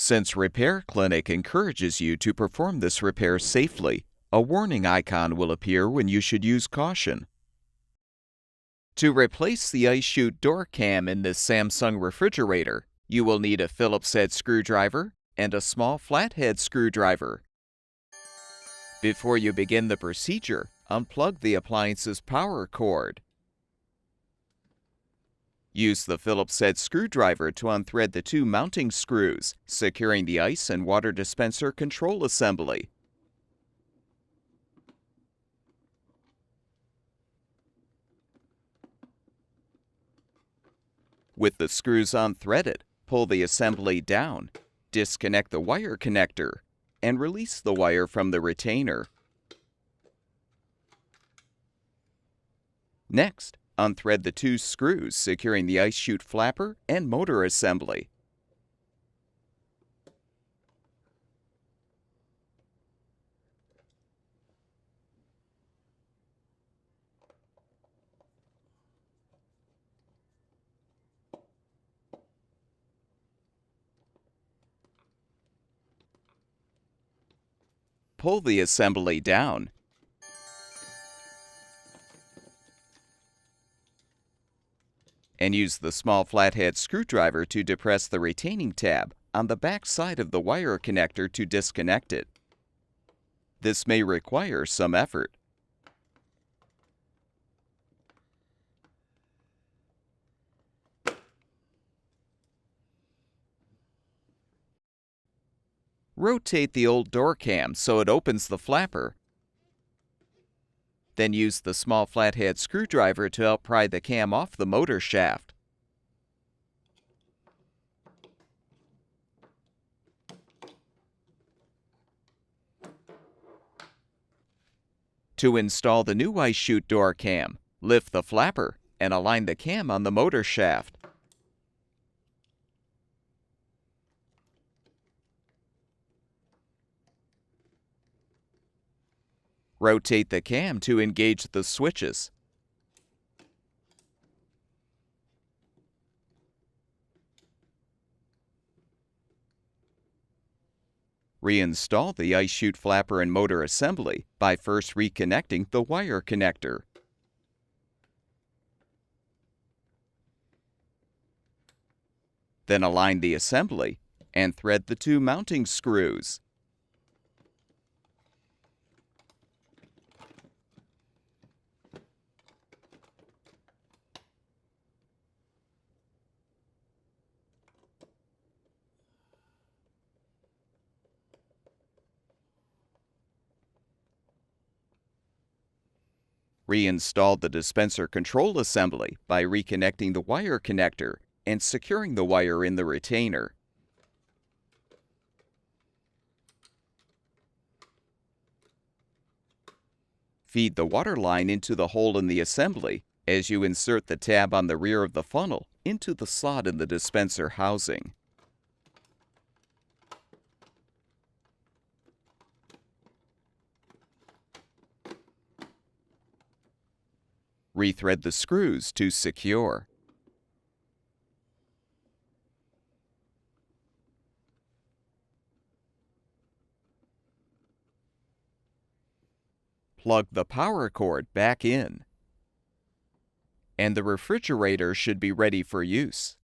Since Repair Clinic encourages you to perform this repair safely, a warning icon will appear when you should use caution. To replace the ice chute door cam in this Samsung refrigerator, you will need a Phillips head screwdriver and a small flathead screwdriver. Before you begin the procedure, unplug the appliance's power cord. Use the Phillips head screwdriver to unthread the two mounting screws, securing the ice and water dispenser control assembly. With the screws unthreaded, pull the assembly down, disconnect the wire connector, and release the wire from the retainer. Next, unthread the two screws securing the ice chute flapper and motor assembly. Pull the assembly down. And use the small flathead screwdriver to depress the retaining tab on the back side of the wire connector to disconnect it. This may require some effort. Rotate the old door cam so it opens the flapper. Then use the small flathead screwdriver to help pry the cam off the motor shaft. To install the new ice chute door cam, lift the flapper and align the cam on the motor shaft. Rotate the cam to engage the switches. Reinstall the ice chute flapper and motor assembly by first reconnecting the wire connector. Then align the assembly and thread the two mounting screws. Reinstall the dispenser control assembly by reconnecting the wire connector and securing the wire in the retainer. Feed the water line into the hole in the assembly as you insert the tab on the rear of the funnel into the slot in the dispenser housing. Rethread the screws to secure. Plug the power cord back in. And the refrigerator should be ready for use.